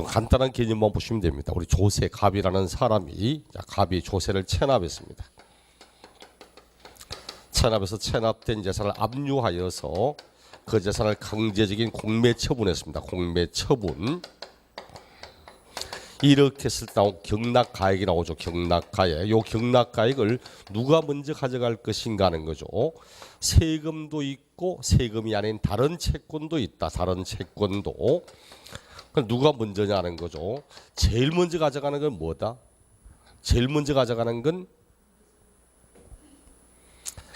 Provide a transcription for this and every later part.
간단한 개념만 보시면 됩니다. 우리 조세 갑이라는 사람이 갑이 조세를 체납했습니다. 체납해서 체납된 재산을 압류하여서 그 재산을 강제적인 공매 처분했습니다. 공매 처분. 이렇게 했을 때 나온 경락가액이 나오죠. 경락가액. 요 경락가액을 누가 먼저 가져갈 것인가 하는 거죠. 세금도 있고 세금이 아닌 다른 채권도 있다. 다른 채권도. 누가 먼저냐 하는 거죠. 제일 먼저 가져가는 건 뭐다? 제일 먼저 가져가는 건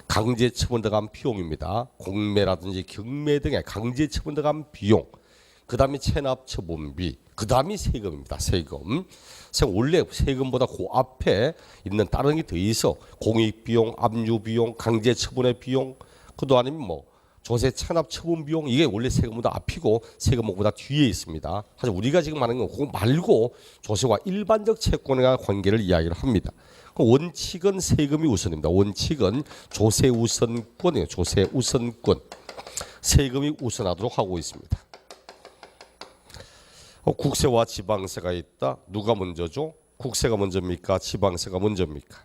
강제 처분 들어간 비용입니다. 공매라든지 경매 등의 강제 처분 들어간 비용. 그 다음에 체납 처분비. 그 다음이 세금입니다. 세금. 원래 세금보다 그 앞에 있는 다른 게 더 있어. 공익비용, 압류비용, 강제 처분의 비용. 그도 아니면 뭐 조세 체납 처분 비용. 이게 원래 세금보다 앞이고 세금보다 뒤에 있습니다. 사실 우리가 지금 하는 건 그거 말고 조세와 일반적 채권과 관계를 이야기를 합니다. 원칙은 세금이 우선입니다. 원칙은 조세 우선권이에요. 조세 우선권. 세금이 우선하도록 하고 있습니다. 국세와 지방세가 있다. 누가 먼저죠? 국세가 먼저입니까? 지방세가 먼저입니까?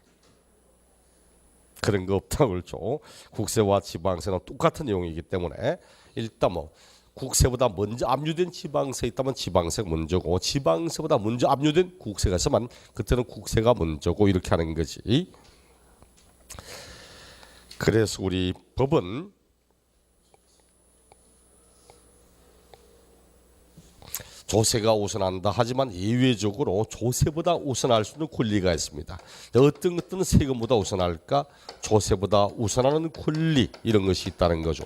그런 거 없다고 그러죠. 국세와 지방세는 똑같은 내용이기 때문에 일단 뭐 국세보다 먼저 압류된 지방세 있다면 지방세가 먼저고 지방세보다 먼저 압류된 국세가 있으면 그때는 국세가 먼저고 이렇게 하는 거지. 그래서 우리 법은 조세가 우선한다. 하지만 예외적으로 조세보다 우선할 수 있는 권리가 있습니다. 어떤 것들은 세금보다 우선할까? 조세보다 우선하는 권리 이런 것이 있다는 거죠.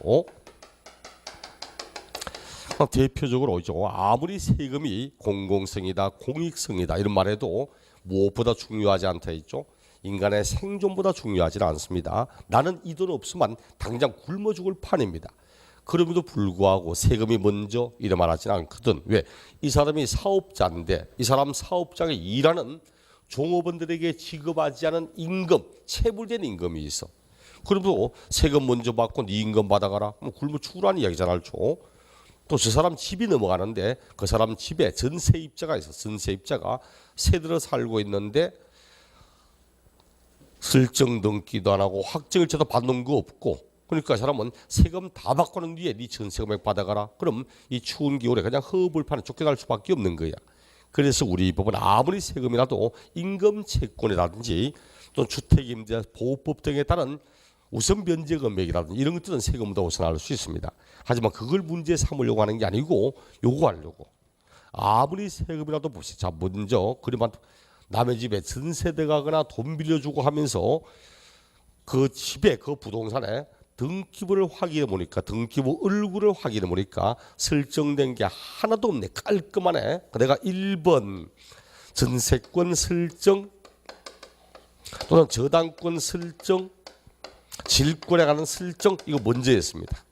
대표적으로 아무리 세금이 공공성이다, 공익성이다 이런 말해도 무엇보다 중요하지 않다 했죠. 인간의 생존보다 중요하지는 않습니다. 나는 이 돈 없으면 당장 굶어 죽을 판입니다. 그럼에도 불구하고 세금이 먼저 이래 말하지는 않거든. 왜? 이 사람이 사업자인데 이 사람 사업장에 일하는 종업원들에게 지급하지 않은 임금, 체불된 임금이 있어. 그러면서 세금 먼저 받고 네 임금 받아가라. 굶어 죽으라는 이야기잖아요. 또 저 사람 집이 넘어가는데 그 사람 집에 전세입자가 있어. 전세입자가 새들어 살고 있는데 설정 등기도 안 하고 확정일자도 받는 거 없고 그러니까 사람은 세금 다 받고 난 뒤에 네 전세금액 받아가라. 그럼 이 추운 겨울에 그냥 허벌판에 쫓겨날 수밖에 없는 거야. 그래서 우리 법은 아무리 세금이라도 임금채권이라든지 또 주택임대 보호법 등에 따른 우선 변제 금액이라든지 이런 것들은 세금보다 우선할 수 있습니다. 하지만 그걸 문제 삼으려고 하는 게 아니고 요구하려고. 아무리 세금이라도 봅시다. 자, 먼저 그러면 남의 집에 전세 들어가거나 돈 빌려주고 하면서 그 집에 그 부동산에 등기부를 확인해 보니까 등기부 얼굴을 확인해 보니까 설정된 게 하나도 없네. 깔끔하네. 내가 1번 전세권 설정 또는 저당권 설정 질권에 관한 설정 이거 먼저 했습니다.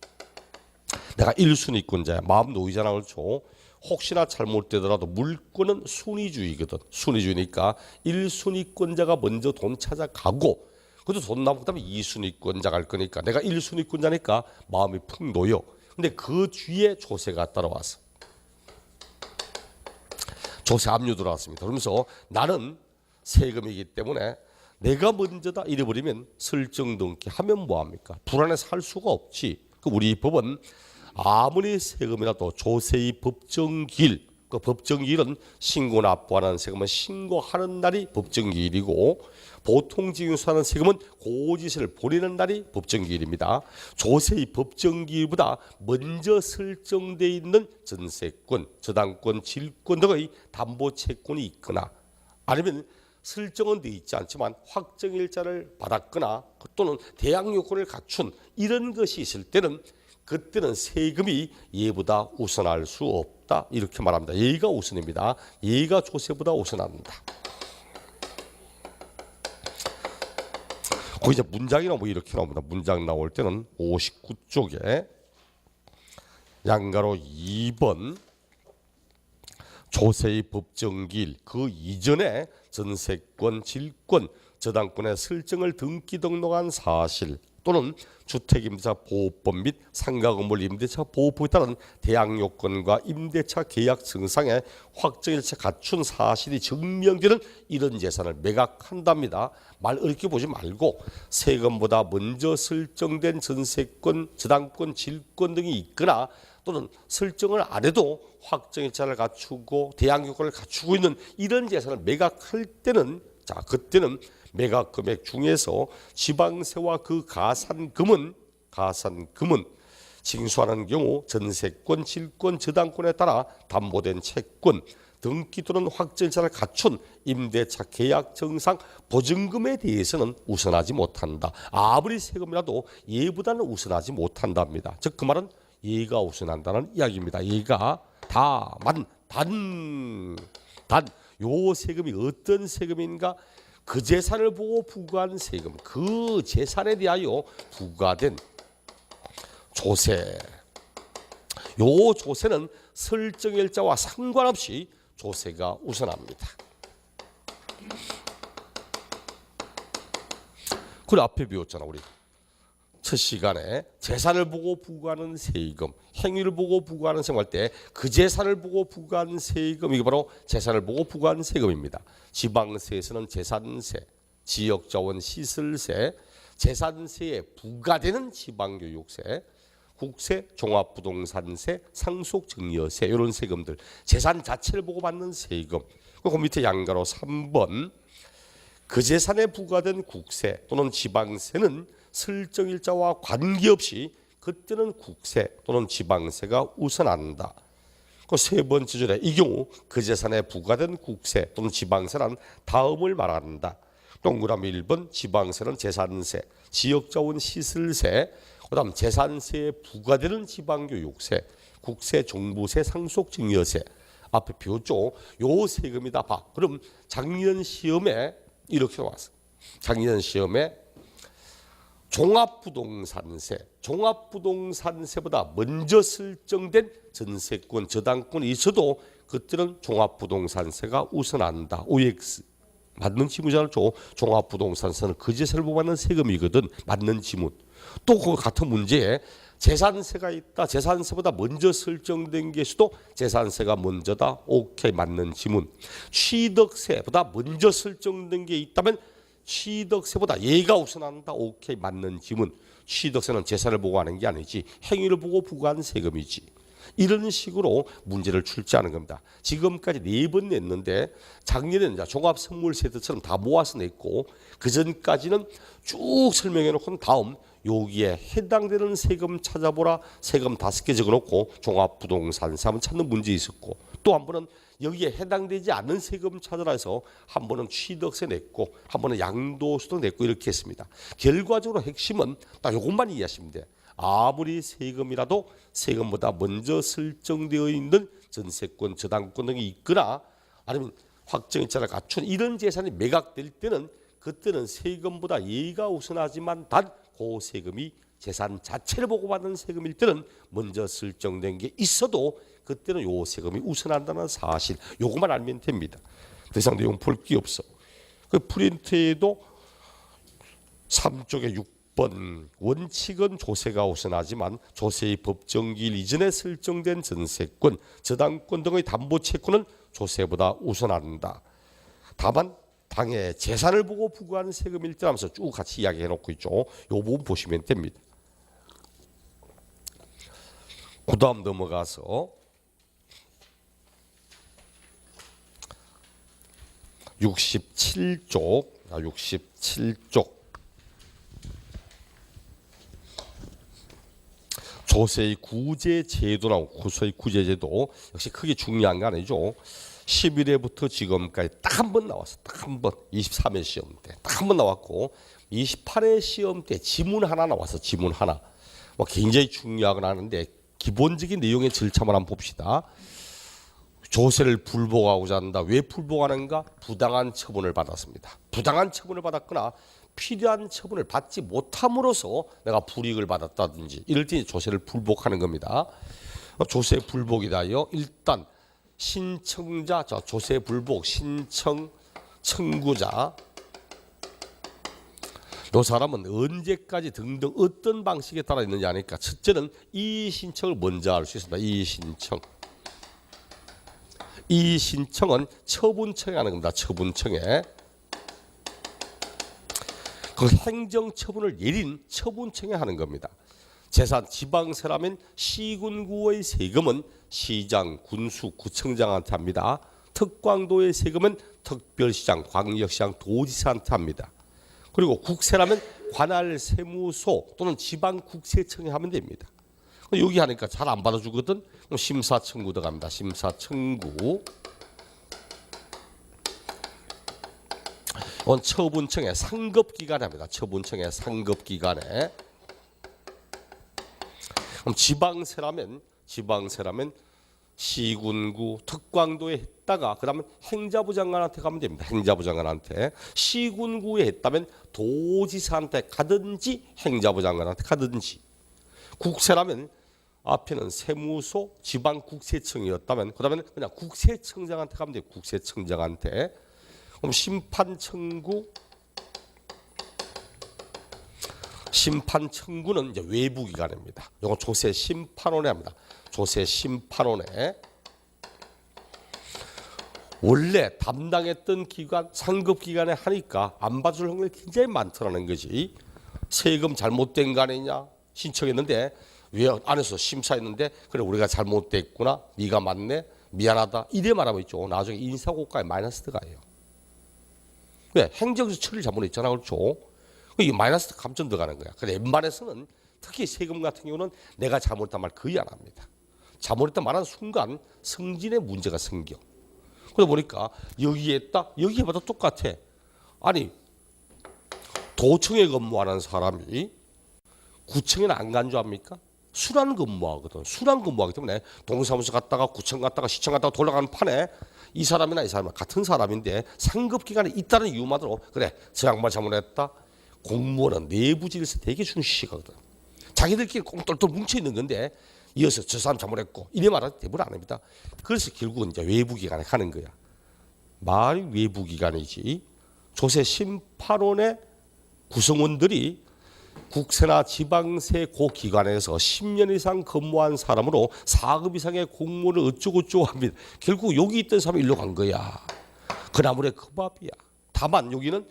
내가 1순위권자야. 마음 놓이잖아. 그렇죠? 혹시나 잘못되더라도 물권은 순위주의거든. 순위주의니까 1순위권자가 먼저 돈 찾아가고 그래도 돈 남고 그다음에 2순위권자 갈 거니까 내가 1순위권자니까 마음이 푹 놓여. 근데 그 뒤에 조세가 따라왔어. 조세 압류 들어왔습니다. 그러면서 나는 세금이기 때문에 내가 먼저다 이래버리면 설정 등기 하면 뭐합니까? 불안해서 할 수가 없지. 우리 법은 아무리 세금이라도 조세의 법정기일, 그 법정기일은 신고 납부하는 세금은 신고하는 날이 법정기일이고 보통 징수하는 세금은 고지서를 보내는 날이 법정기일입니다. 조세의 법정기일보다 먼저 설정되어 있는 전세권, 저당권, 질권 등의 담보채권이 있거나 아니면 설정은 되어 있지 않지만 확정일자를 받았거나 또는 대항 요건을 갖춘 이런 것이 있을 때는 그때는 세금이 예보다 우선할 수 없다 이렇게 말합니다. 예가 우선입니다. 예가 조세보다 우선합니다. 거기 이제 문장이나 뭐 이렇게 나옵니다. 문장 나올 때는 59쪽에 양가로 2번 조세의 법정기일 그 이전에 전세권, 질권, 저당권의 설정을 등기 등록한 사실 또는 주택임대차 보호법 및 상가건물 임대차 보호법에 따른 대항 요건과 임대차 계약 증상에 확정일체 갖춘 사실이 증명되는 이런 재산을 매각한답니다. 말 어렵게 보지 말고 세금보다 먼저 설정된 전세권, 저당권, 질권 등이 있거나 또는 설정을 안 해도 확정일자를 갖추고 대항 요건을 갖추고 있는 이런 재산을 매각할 때는 그때는 매각 금액 중에서 지방세와 그 가산금은 징수하는 경우 전세권, 질권, 저당권에 따라 담보된 채권, 등기 또는 확정일자를 갖춘 임대차 계약 정상 보증금에 대해서는 우선하지 못한다. 아무리 세금이라도 얘보다는 우선하지 못한답니다. 즉 그 말은 얘가 우선한다는 이야기입니다. 얘가 요 세금이 어떤 세금인가? 그 재산을 보고 부과한 세금, 그 재산에 대하여 부과된 조세. 요 조세는 설정일자와 상관없이 조세가 우선합니다. 그래 앞에 배웠잖아 우리. 첫 시간에 재산을 보고 부과하는 세금, 행위를 보고 부과하는 세금 할 때 그 재산을 보고 부과한 세금, 이게 바로 재산을 보고 부과한 세금입니다. 지방세에서는 재산세, 지역자원 시설세, 재산세에 부과되는 지방교육세, 국세, 종합부동산세, 상속증여세 이런 세금들, 재산 자체를 보고 받는 세금. 그 밑에 양가로 3번 그 재산에 부과된 국세 또는 지방세는 설정일자와 관계없이 그때는 국세 또는 지방세가 우선한다. 그 세 번째 줄에 이 경우 그 재산에 부과된 국세 또는 지방세란 다음을 말한다. 동그라미 1번 지방세는 재산세, 지역자원 시설세, 그다음 재산세에 부과되는 지방교육세, 국세, 종부세, 상속증여세. 앞에 배웠죠. 요 세금이다. 봐. 그럼 작년 시험에 이렇게 나왔어. 작년 시험에 종합부동산세보다 먼저 설정된 전세권, 저당권이 있어도 그때는 종합부동산세가 우선한다. OX. 맞는 지문자를 줘. 종합부동산세는 그 재산을 보고 받는 세금이거든. 맞는 지문. 또 그 같은 문제에 재산세가 있다. 재산세보다 먼저 설정된 게 있어도 재산세가 먼저다. 오케이. 맞는 지문. 취득세보다 먼저 설정된 게 있다면 취득세보다 얘가 우선한다. 오케이. 맞는 지문. 취득세는 재산을 보고 하는 게 아니지 행위를 보고 부과한 세금이지. 이런 식으로 문제를 출제하는 겁니다. 지금까지 4번 냈는데 작년에는 종합선물세대처럼 다 모아서 냈고 그전까지는 쭉 설명해 놓고 다음 여기에 해당되는 세금 찾아보라. 세금 5개 적어놓고 종합부동산세 한번 찾는 문제 있었고 또 한 번은 여기에 해당되지 않는 세금 찾아라 해서 한 번은 취득세 냈고 한 번은 양도소득 냈고 이렇게 했습니다. 결과적으로 핵심은 딱 이것만 이해하시면 돼. 아무리 세금이라도 세금보다 먼저 설정되어 있는 전세권, 저당권 등이 있거나 아니면 확정일자를 갖춘 이런 재산이 매각될 때는 그때는 세금보다 얘가 우선하지만 단 그 세금이 재산 자체를 보고 받는 세금일 때는 먼저 설정된 게 있어도 그때는 요 세금이 우선한다는 사실 요것만 알면 됩니다. 더 이상 내용 볼 게 없어. 그 프린트에도 3쪽에 6번 원칙은 조세가 우선하지만 조세의 법정기일 이전에 설정된 전세권, 저당권 등의 담보채권은 조세보다 우선한다. 다만 당의 재산을 보고 부과하는 세금일 때 하면서 쭉 같이 이야기해 놓고 있죠. 요 부분 보시면 됩니다. 그 다음 넘어가서 67쪽 조세의 구제 제도나 구세의 구제 제도 역시 크게 중요한 거 아니죠. 11회부터 지금까지 딱 한 번 나왔어. 딱 한 번. 23회 시험 때 딱 한 번 나왔고 28회 시험 때 지문 하나 나왔어. 지문 하나. 뭐 굉장히 중요하긴 하는데 기본적인 내용의 절차만 한번 봅시다. 조세를 불복하고자 한다. 왜 불복하는가? 부당한 처분을 받았습니다. 부당한 처분을 받았거나 필요한 처분을 받지 못함으로써 내가 불이익을 받았다든지 이럴 때 조세를 불복하는 겁니다. 조세 불복이다요. 일단 신청자, 조세 불복 신청 청구자 이 사람은 언제까지 등등 어떤 방식에 따라 있느냐 하니까 첫째는 이의 신청을 먼저 할 수 있습니다. 이의 신청. 이의 신청은 처분청에 하는 겁니다. 처분청에. 그 행정처분을 내린 처분청에 하는 겁니다. 재산 지방세라면 시군구의 세금은 시장, 군수, 구청장한테 합니다. 특광도의 세금은 특별시장, 광역시장, 도지사한테 합니다. 그리고 국세라면 관할 세무소 또는 지방국세청에 하면 됩니다. 여기 하니까 잘 안 받아주거든. 그럼 심사청구 들어갑니다. 심사청구. 이건 처분청의 상급기관에 합니다. 처분청의 상급기관에. 그럼 지방세라면 시군구, 특광도에 했다가 그다음에 행자부 장관한테 가면 됩니다. 행자부 장관한테. 시군구에 했다면 도지사한테 가든지 행자부 장관한테 가든지. 국세라면 앞에는 세무소, 지방국세청이었다면 그다음에 그냥 국세청장한테 가면 돼요. 국세청장한테. 그럼 심판청구는 이제 외부 기관입니다. 이건 조세 심판원에 합니다. 조세 심판원에. 원래 담당했던 기관, 상급 기관에 하니까 안 봐줄 확률이 굉장히 많더라는 거지. 세금 잘못된 거 아니냐 신청했는데 왜 안에서 심사했는데 그래 우리가 잘못됐구나, 네가 맞네, 미안하다 이래 말하고 있죠. 나중에 인사고과에 마이너스 들어가요. 왜? 행정에서 처리를 잘못했잖아. 그렇죠? 이게 마이너스 감점 들어가는 거야. 근데 웬만해서는 특히 세금 같은 경우는 내가 잘못했단 말 거의 안 합니다. 잘못했단 말하는 순간 승진에 문제가 생겨. 그러다 보니까 여기에 했다, 여기에 봐도 똑같아. 아니 도청에 근무하는 사람이 구청에는 안 간 줄 압니까? 순환 근무하거든. 순환 근무하기 때문에 동사무소 갔다가 구청 갔다가 시청 갔다가 돌아가는 판에 이 사람이나 이 사람은 같은 사람인데 상급 기관에 있다는 이유만으로 그래 저 양반 잘못했다. 공무원은 내부 질서 되게 중시하거든. 자기들끼리 꽁똘똘 뭉쳐 있는 건데 이어서 저 사람 잘못했고 이래 말하면 대부분 안 합니다. 그래서 결국은 이제 외부 기관에 가는 거야. 말이 외부 기관이지. 조세 심판원의 구성원들이 국세나 지방세 고 기관에서 10년 이상 근무한 사람으로 4급 이상의 공무원을 어쩌고저쩌고 합니다. 결국 여기 있던 사람이 일로 간 거야. 그나물의 그 밥이야. 다만 여기는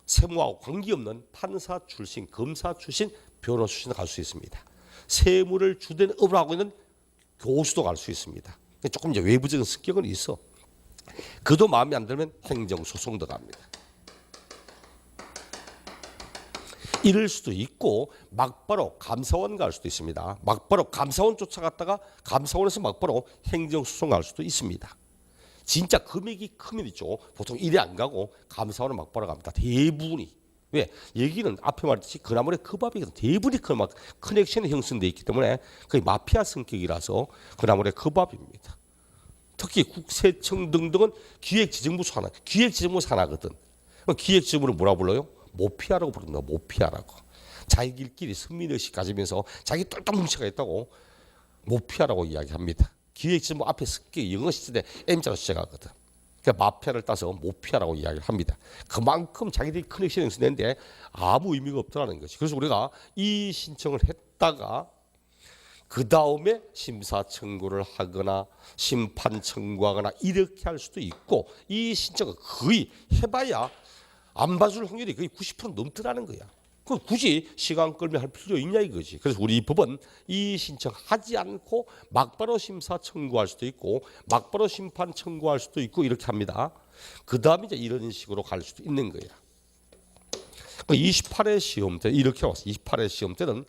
세무하고 관계없는 판사 출신, 검사 출신, 변호사 출신 갈 수 있습니다. 세무를 주된 업을 하고 있는 교수도 갈 수 있습니다. 조금 이제 외부적인 습격은 있어. 그도 마음에 안 들면 행정소송도 갑니다. 이럴 수도 있고 막바로 감사원 갈 수도 있습니다. 막바로 감사원 쫓아갔다가 감사원에서 막바로 행정소송 갈 수도 있습니다. 진짜 금액이 크면 있죠. 보통 이래 안 가고 감사원을 막바로 갑니다. 대부분이. 왜? 여기는 앞에 말했듯이 그나물의 그 밥이 대부분이 막 커넥션이 형성되어 있기 때문에 거의 마피아 성격이라서 그나물의 그 밥입니다. 특히 국세청 등등은 기획지정부 산하, 기획지정부 산하거든. 기획지정부를 뭐라 불러요? 모피아라고 부릅니다. 모피아라고. 자기들끼리 승리의식 가지면서 자기 똘똘 뭉쳐가 있다고 모피아라고 이야기합니다. 기획지정부 앞에 습격이 영어 시대 M자로 시작하거든. 그러니까 마피아를 따서 모피아라고 이야기를 합니다. 그만큼 자기들이 커넥션이 있었는데 아무 의미가 없다는 것이. 그래서 우리가 이 신청을 했다가 그 다음에 심사 청구를 하거나 심판 청구하거나 이렇게 할 수도 있고 이 신청을 거의 해봐야 안 봐줄 확률이 거의 90% 넘더라는 거야. 그 굳이 시간 끌며 할 필요 있냐 이거지. 그래서 우리 법은 이 신청하지 않고 막바로 심사 청구할 수도 있고 막바로 심판 청구할 수도 있고 이렇게 합니다. 그 다음에 이제 이런 식으로 갈 수도 있는 거야. 28회 시험 때 이렇게 나왔어. 28회 시험 때는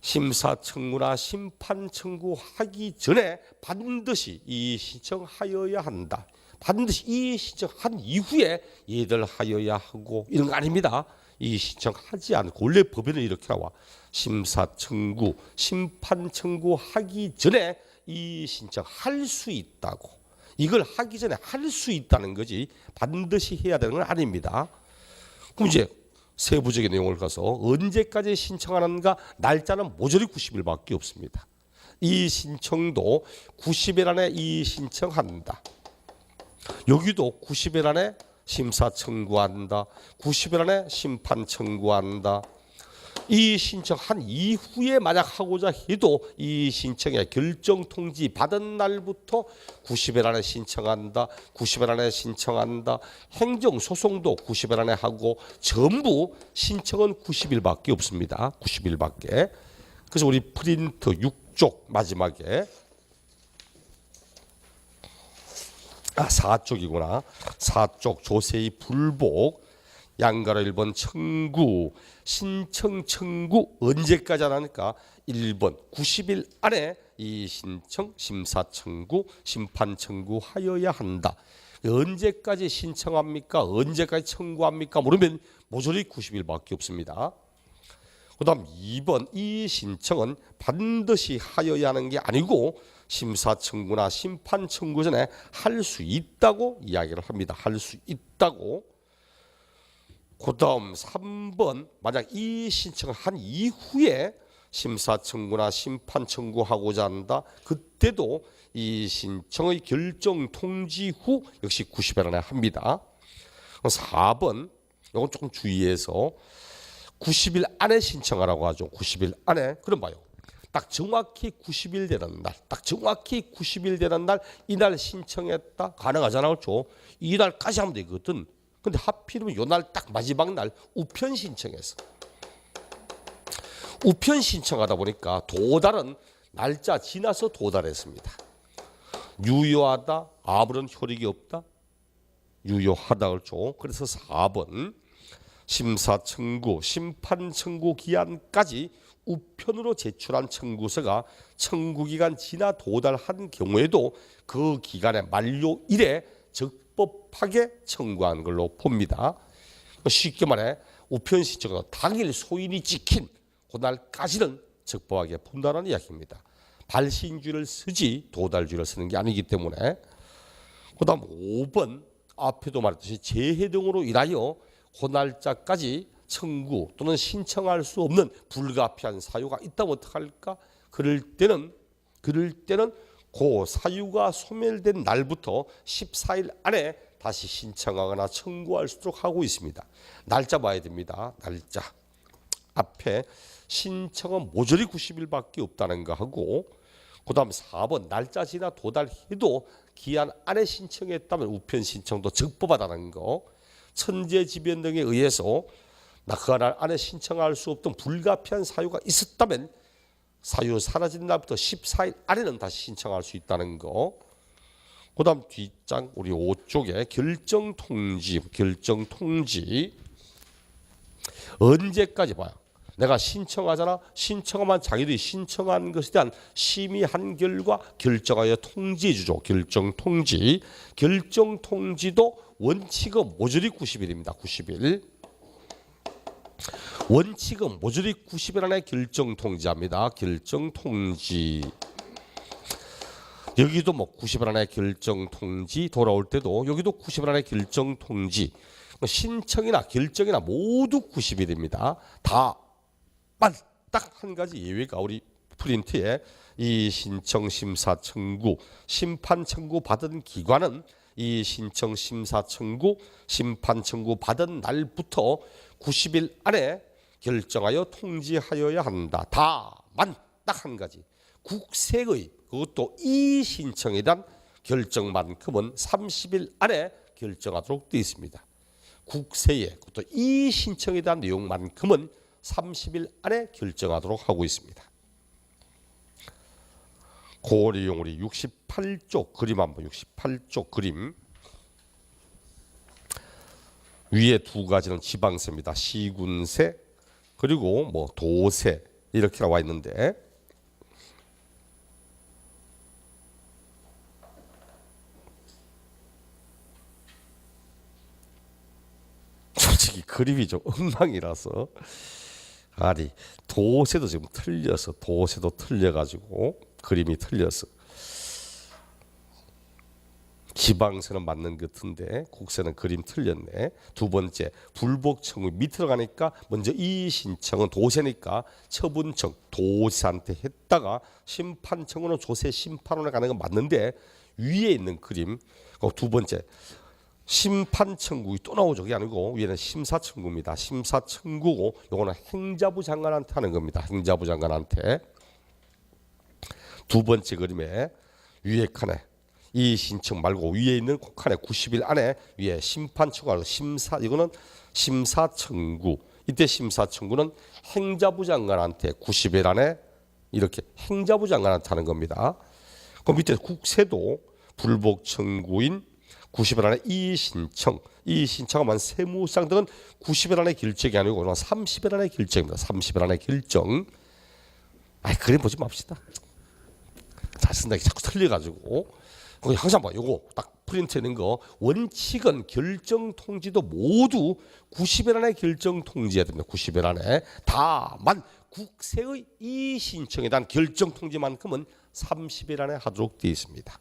심사 청구나 심판 청구하기 전에 반드시 이 신청하여야 한다. 반드시 이 신청한 이후에 얘들 하여야 하고 이런 거 아닙니다. 이 신청하지 않고 원래 법에는 이렇게 나와. 심사 청구, 심판 청구하기 전에 이 신청할 수 있다고. 이걸 하기 전에 할 수 있다는 거지 반드시 해야 되는 건 아닙니다. 그럼 이제 세부적인 내용을 가서 언제까지 신청하는가 날짜는 모조리 90일밖에 없습니다. 이 신청도 90일 안에 이 신청한다. 여기도 90일 안에 심사 청구한다. 90일 안에 심판 청구한다. 이 신청한 이후에 만약 하고자 해도 이 신청의 결정 통지 받은 날부터 90일 안에 신청한다. 90일 안에 신청한다. 행정소송도 90일 안에 하고 전부 신청은 90일밖에 없습니다. 90일밖에. 그래서 우리 프린트 6쪽 마지막에 4쪽이구나. 4쪽 조세의 불복 양가로 1번 청구 신청 청구 언제까지 하니까 1번 90일 안에 이 신청 심사 청구 심판 청구하여야 한다. 언제까지 신청합니까? 언제까지 청구합니까? 물으면 모조리 90일밖에 없습니다. 그 다음 2번 이 신청은 반드시 하여야 하는 게 아니고 심사 청구나 심판 청구 전에 할 수 있다고 이야기를 합니다. 할 수 있다고. 그 다음 3번 만약 이 신청을 한 이후에 심사 청구나 심판 청구하고자 한다. 그때도 이 신청의 결정 통지 후 역시 90일 안에 합니다. 4번 이건 조금 주의해서 90일 안에 신청하라고 하죠. 90일 안에. 그럼 봐요. 딱 정확히 90일 되는 날, 딱 정확히 90일 되는 날, 이날 신청했다. 가능하잖아, 그렇죠? 이날까지 하면 되거든. 근데 하필이면 요날 딱 마지막 날 우편 신청했어. 우편 신청하다 보니까 도달은 날짜 지나서 도달했습니다. 유효하다, 아무런 효력이 없다. 유효하다, 그렇죠? 그래서 4번 심사 청구, 심판 청구 기한까지 우편으로 제출한 청구서가 청구기간 지나 도달한 경우에도 그 기간의 만료일에 적법하게 청구한 걸로 봅니다. 쉽게 말해 우편 신청은 당일 소인이 찍힌 그날까지는 적법하게 본다는 이야기입니다. 발신주를 쓰지 도달주를 쓰는 게 아니기 때문에. 그 다음 5번 앞에도 말했듯이 재해 등으로 인하여 그 날짜까지 청구 또는 신청할 수 없는 불가피한 사유가 있다면 어떡할까? 그럴 때는 그 사유가 소멸된 날부터 14일 안에 다시 신청하거나 청구할 수 있도록 하고 있습니다. 날짜 봐야 됩니다. 날짜. 앞에 신청은 모조리 90일밖에 없다는 거 하고, 그 다음 4번 날짜 지나 도달해도 기한 안에 신청했다면 우편 신청도 적법하다는 거. 천재지변 등에 의해서 그날 안에 신청할 수 없던 불가피한 사유가 있었다면 사유 사라진 날부터 14일 안에는 다시 신청할 수 있다는 거. 그 다음 뒷장 우리 5쪽에 결정통지. 언제까지 봐요. 내가 신청하잖아. 신청하면 자기들이 신청한 것에 대한 심의한 결과 결정하여 통지해 주죠. 결정통지도 원칙은 모조리 90일입니다. 90일. 원칙은 모조리 90일 안에 결정통지합니다. 결정통지. 여기도 뭐 90일 안에 결정통지 돌아올 때도 여기도 90일 안에 결정통지. 신청이나 결정이나 모두 90일입니다. 다만 딱 한 가지 예외가 우리 프린트에 이 신청 심사 청구 심판 청구 받은 기관은 이 신청 심사 청구 심판 청구 받은 날부터 90일 안에 결정하여 통지하여야 한다. 다만 딱 한 가지 국세의 그것도 이 신청에 대한 결정만큼은 30일 안에 결정하도록 되어 있습니다. 국세의 그것도 이 신청에 대한 내용만큼은 30일 안에 결정하도록 하고 있습니다. 그 내용 우리 68쪽 그림 한번 68쪽 그림. 위에 두 가지는 지방세입니다. 시군세 그리고 뭐 도세 이렇게 나와 있는데 솔직히 그림이 좀 엉망이라서 아니 도세도 지금 틀려서 도세도 틀려가지고 그림이 틀려서 지방세는 맞는 것 같은데 국세는 그림 틀렸네. 두 번째 불복청구 밑으로 가니까 먼저 이 신청은 도세니까 처분청 도세한테 했다가 심판청구는 조세 심판원에 가는 건 맞는데 위에 있는 그림 두 번째 심판 청구 또 나오죠. 그게 아니고 위에는 심사 청구입니다. 심사 청구고 요거는 행자부 장관한테 하는 겁니다. 행자부 장관한테. 두 번째 그림에 위에 칸에 이 신청 말고 위에 있는 칸에 90일 안에 위에 심판 청구하고 심사 이거는 심사 청구. 이때 심사 청구는 행자부 장관한테 90일 안에 이렇게 행자부 장관한테 하는 겁니다. 그 밑에 국세도 불복 청구인 90일 안에 이 신청하면 세무상 등은 90일 안에 결정이 아니고 30일 안에 결정입니다. 30일 안에 결정. 그림 보지 맙시다. 잘 쓴다. 자꾸 틀려가지고. 항상 봐. 요거 딱 프린트 있는 거. 원칙은 결정 통지도 모두 90일 안에 결정 통지해야 됩니다. 90일 안에. 다만 국세의 이 신청에 대한 결정 통지만큼은 30일 안에 하도록 되어 있습니다.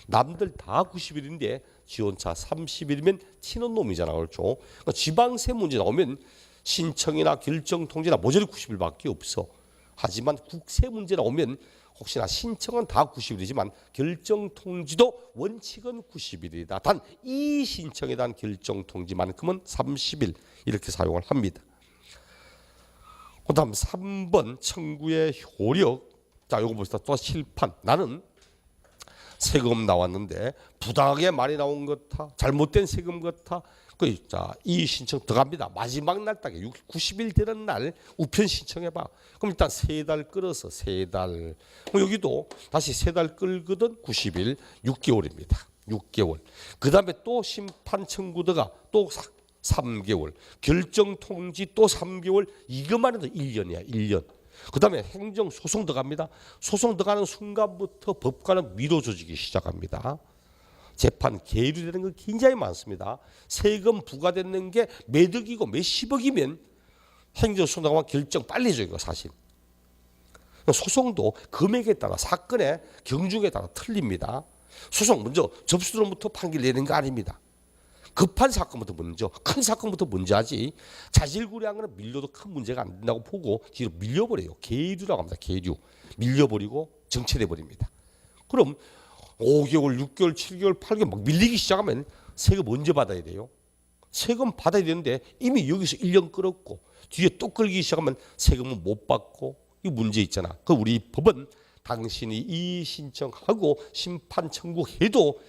남들 다 90일인데 지원차 30일이면 튀는 놈이잖아. 그렇죠? 그러니까 지방세 문제 나오면 신청이나 결정 통지나 모조리 90일밖에 없어. 하지만 국세 문제 나오면 혹시나 신청은 다 90일이지만 결정 통지도 원칙은 90일이다. 단 이 신청에 대한 결정 통지만큼은 30일 이렇게 사용을 합니다. 그다음 3번 청구의 효력. 자, 요거 봅시다. 또 실판. 나는 세금 나왔는데 부당하게 많이 나온 것 같아. 잘못된 세금 같아. 자, 이 신청 들어갑니다. 마지막 날 딱에 90일 되는 날 우편 신청해봐. 그럼 일단 3달 끌어서 3달. 여기도 다시 3달 끌거든 90일 6개월입니다. 6개월. 그 다음에 또 심판 청구도가 또 3개월. 결정 통지 또 3개월. 이것만 해도 1년이야. 1년. 그 다음에 행정소송 들어갑니다. 소송 들어가는 순간부터 법관은 미뤄 조직이 시작합니다. 재판 계류되는 거 굉장히 많습니다. 세금 부과되는 게 매덕이고 몇십억이면 행정소송 들어가면 결정 빨리 줘요. 이거 사실. 소송도 금액에 따라 사건의 경중에 따라 틀립니다. 소송 먼저 접수로부터 판결 내는 거 아닙니다. 급한 사건부터 먼저 큰 사건부터 먼저 하지 자질구레한 거는 밀려도 큰 문제가 안 된다고 보고 뒤로 밀려버려요. 계류라고 합니다. 계류. 밀려버리고 정체돼 버립니다. 그럼 5개월, 6개월, 7개월, 8개월 막 밀리기 시작하면 세금 언제 받아야 돼요? 세금 받아야 되는데 이미 여기서 1년 끌었고 뒤에 또 끌기 시작하면 세금은 못 받고 이 문제 있잖아. 그 우리 법은 당신이 이 신청하고 심판 청구해도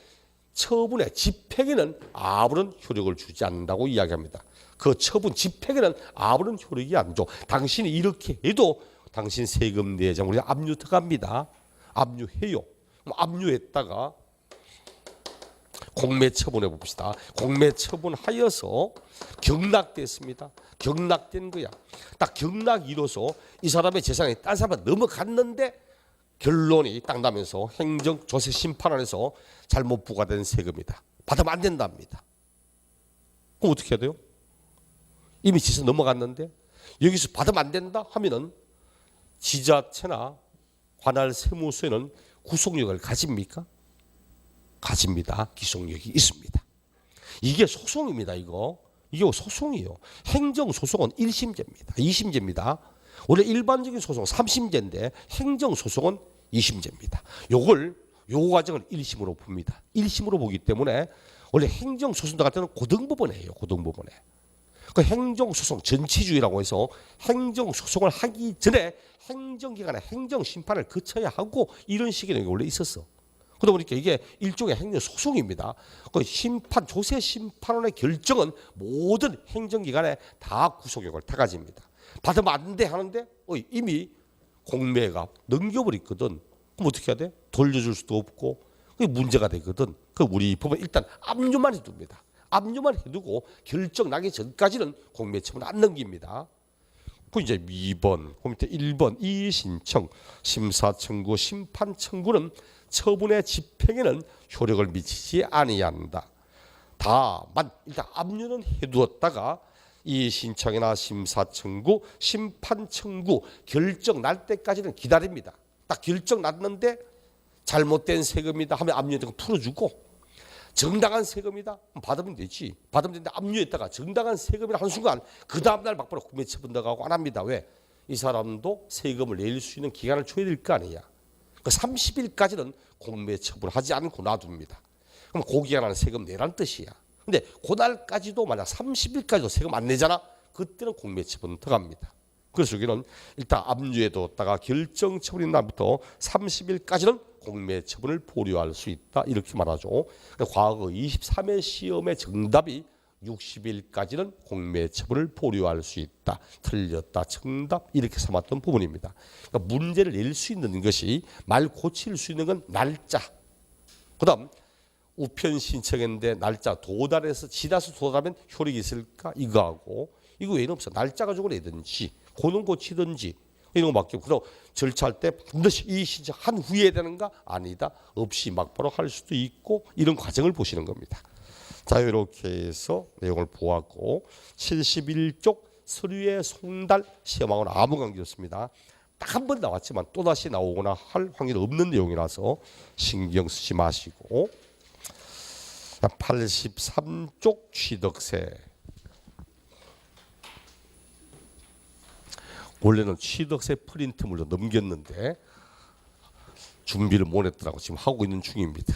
처분의 집행에는 아무런 효력을 주지 않는다고 이야기합니다. 그 처분 집행에는 아무런 효력이 안 줘. 당신이 이렇게 해도 당신 세금 내장 우리가 압류 들어갑니다. 압류해요. 압류했다가 공매 처분해 봅시다. 공매 처분하여서 경락됐습니다. 경락된 거야. 딱 경락 이뤄서 이 사람의 재산이 딴 사람한테 넘어갔는데 결론이 딱 나면서 행정조세 심판원에서 잘못 부과된 세금이다. 받으면 안 된답니다. 그럼 어떻게 해야 돼요? 이미 지서 넘어갔는데 여기서 받으면 안 된다 하면은 지자체나 관할 세무서에는 구속력을 가집니까? 가집니다. 기속력이 있습니다. 이게 소송입니다. 이게 소송이에요. 행정소송은 1심제입니다. 2심제입니다. 원래 일반적인 소송 3심제인데 행정소송은 2심제입니다. 요 과정을 1심으로 봅니다. 1심으로 보기 때문에 원래 행정소송 같은 때는 고등법원이에요. 고등법원에. 그 행정소송 전치주의라고 해서 행정소송을 하기 전에 행정기관의 행정심판을 거쳐야 하고 이런 식의 내용이 원래 있었어. 그러다 보니까 이게 일종의 행정소송입니다. 그 조세심판원의 결정은 모든 행정기관에 다 구속력을 다 가집니다. 받으면 안 돼 하는데 이미 공매가 넘겨버렸거든. 그럼 어떻게 해야 돼? 돌려줄 수도 없고 그게 문제가 되거든. 그 우리 법은 일단 압류만 해둡니다. 압류만 해두고 결정 나기 전까지는 공매 처분 안 넘깁니다. 그 이제 2번, 그 밑에 1번 이 신청, 심사 청구, 심판 청구는 처분의 집행에는 효력을 미치지 아니한다. 다만 일단 압류는 해두었다가 이 신청이나 심사 청구, 심판 청구 결정 날 때까지는 기다립니다. 딱 결정 났는데 잘못된 세금이다 하면 압류된 거 풀어주고 정당한 세금이다 받으면 되지. 받으면 되는데 압류했다가 정당한 세금이라 한순간 그 다음날 막바로 구매 처분 들어가고 안 합니다. 왜? 이 사람도 세금을 낼 수 있는 기간을 줘야 될 거 아니야. 그 30일까지는 공매 처분하지 않고 놔둡니다. 그럼 그 기간에는 세금 내란 뜻이야. 근데 그날까지도 만약 30일까지도 세금 안 내잖아. 그때는 공매처분 들어갑니다. 그래서 여기는 일단 압류에 뒀다가 결정처분인 날부터 30일까지는 공매처분을 보류할 수 있다. 이렇게 말하죠. 과거 23회 시험의 정답이 60일까지는 공매처분을 보류할 수 있다. 틀렸다. 정답. 이렇게 삼았던 부분입니다. 그러니까 문제를 낼 수 있는 것이 말 고칠 수 있는 건 날짜. 그 다음 우편 신청했는데 날짜 도달해서 지나서 도달하면 효력이 있을까? 이거하고 이거 외에는 없어. 날짜 가지고 내든지 고는 고치든지 이런 거밖에 없고 절차할 때 반드시 이 신청한 후에 되는가? 아니다. 없이 막바로 할 수도 있고 이런 과정을 보시는 겁니다. 자, 이렇게 해서 내용을 보았고 71쪽 서류의 송달 시험하고는 아무 관계 없습니다. 딱 한 번 나왔지만 또다시 나오거나 할 확률이 없는 내용이라서 신경 쓰지 마시고 83쪽 취득세. 원래는 취득세 프린트물로 넘겼는데 준비를 못 했더라고. 지금 하고 있는 중입니다.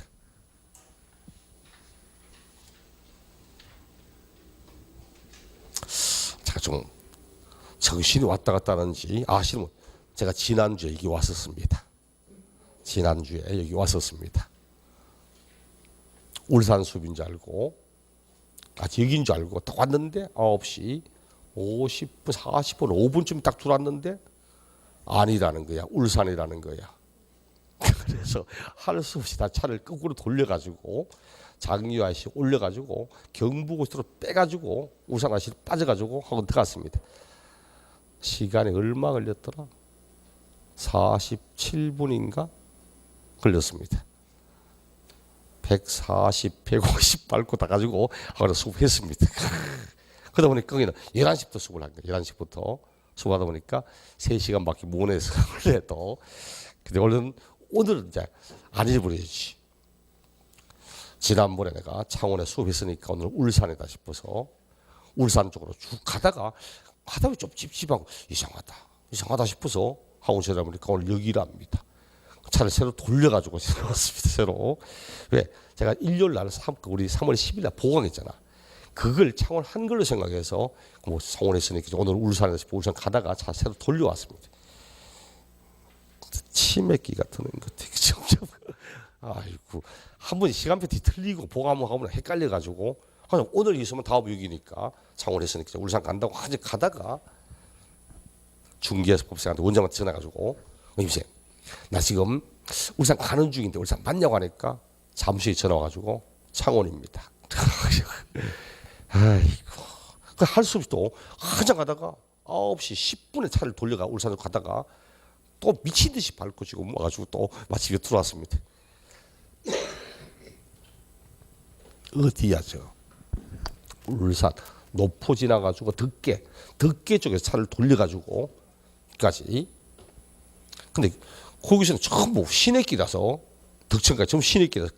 제가 좀 정신이 왔다 갔다 하는지 아시는 분, 제가 지난주에 여기 왔었습니다. 지난주에 여기 왔었습니다. 울산 숲인 줄 알고 여기인 줄 알고 딱 왔는데 9시 50분 40분 5분쯤 딱 들어왔는데 아니라는 거야. 울산이라는 거야. 그래서 할 수 없이 다 차를 거꾸로 돌려가지고 장유 아저씨 올려가지고 경부고속도로 빼가지고 울산 아저씨 빠져가지고 하고 들어갔습니다. 시간이 얼마 걸렸더라? 47분인가 걸렸습니다. 140, 150 밟고 다 가지고 하루 수업했습니다. 그러다 보니까 거기는 11시부터 수업을 한 거예요. 11시부터 수업하다 보니까 3시간밖에 못 해서 원래도. 근데 오늘은 이제 안 잊어버려야지. 지난번에 내가 창원에 수업했으니까 오늘 울산이다 싶어서 울산 쪽으로 쭉 가다가 좀 찝찝하고 이상하다 싶어서 학원 찾아보니까 오늘 여기랍니다. 차를 새로 돌려가지고 왔습니다. 새로. 왜? 제가 일요일 날 우리 3월 10일 날 보강했잖아. 그걸 창원 한 걸로 생각해서 뭐 성원에 있으니까 오늘 울산에서 울산 가다가 차 새로 돌려왔습니다. 치매기가 드는 것 같아. 점점. 아이고. 한 번 시간표 뒤틀리고 보강하면 헷갈려가지고 오늘 있으면 다음 6이니까 창원에 있으니까 울산 간다고 가다가 중기에서 법사한테 원장한테 전화가지고 임생 나 지금 울산 가는 중인데 울산 맞냐고 하니까 잠시 전화 와가지고 창원입니다. 아이고 할 수 없이 또 한참 가다가 9시 10분에 차를 돌려가 울산으로 가다가 또 미친 듯이 밟고 지금 와가지고 또 마치 들어왔습니다. 어디야 저 울산 노포 지나가지고 덕계 쪽에서 차를 돌려가지고 까지. 근데 거기서는 전부 시내길이라서 덕천까지 전부 시내길이라서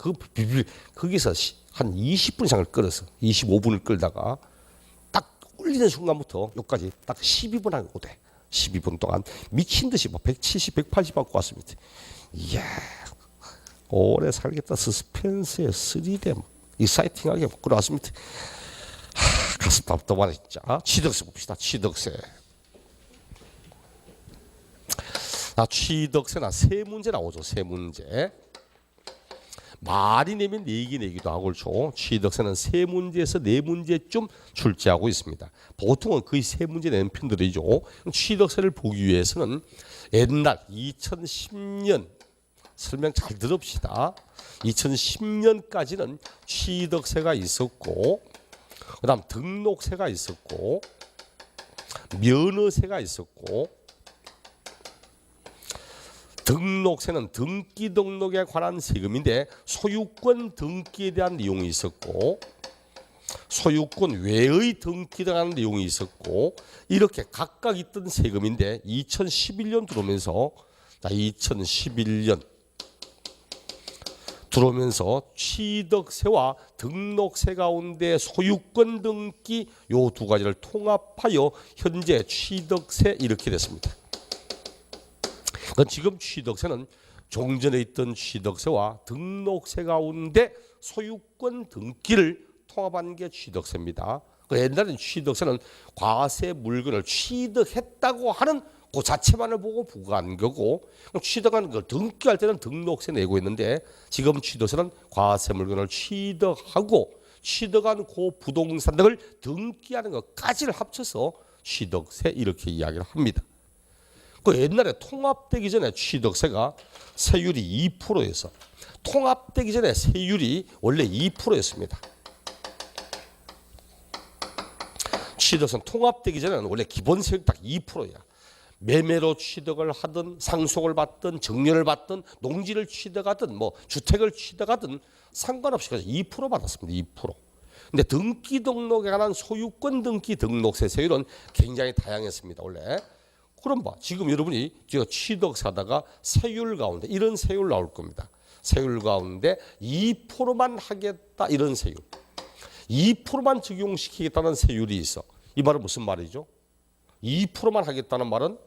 거기서 한 20분 이상을 끌었어. 25분을 끌다가 딱 울리는 순간부터 여기까지 딱 12분 하고 오대. 12분 동안 미친 듯이 막 170, 180 받고 왔습니다. 이야, 오래 살겠다. 서스펜스에 스리대 익사이팅하게 끌어왔습니다. 가슴 답답하네 진짜. 취득세 봅시다. 취득세. 취득세나 세 문제 나오죠. 세 문제. 말이 내면 내기도 하고 그렇죠. 취득세는 세 문제에서 네 문제쯤 출제하고 있습니다. 보통은 거의 세 문제 내는 편들이죠. 취득세를 보기 위해서는 옛날 2010년 설명 잘 들읍시다. 2010년까지는 취득세가 있었고 그 다음 등록세가 있었고 면허세가 있었고 등록세는 등기 등록에 관한 세금인데 소유권 등기에 대한 내용이 있었고 소유권 외의 등기에 대한 내용이 있었고 이렇게 각각 있던 세금인데 2011년 들어오면서 2011년 들어오면서 취득세와 등록세 가운데 소유권 등기 요 두 가지를 통합하여 현재 취득세 이렇게 됐습니다. 지금 취득세는 종전에 있던 취득세와 등록세 가운데 소유권 등기를 통합한 게 취득세입니다. 그 옛날에는 취득세는 과세 물건을 취득했다고 하는 그 자체만을 보고 부과한 거고, 취득한 걸 등기할 때는 등록세 내고 있는데, 지금 취득세는 과세 물건을 취득하고 취득한 그 부동산 등을 등기하는 것까지를 합쳐서 취득세 이렇게 이야기를 합니다. 그 옛날에 통합되기 전에 취득세가 세율이 2%에서 통합되기 전에 세율이 원래 2%였습니다. 취득세는 통합되기 전에는 원래 기본 세율이 딱 2%야. 매매로 취득을 하든 상속을 받든 정려를 받든 농지를 취득하든 뭐 주택을 취득하든 상관없이 2% 받았습니다. 2%. 근데 등기 등록에 관한 소유권 등기 등록세 세율은 굉장히 다양했습니다. 원래. 그럼 봐. 지금 여러분이 취득사다가 세율 가운데 이런 세율 나올 겁니다. 세율 가운데 2%만 하겠다 이런 세율. 2%만 적용시키겠다는 세율이 있어. 이 말은 무슨 말이죠? 2%만 하겠다는 말은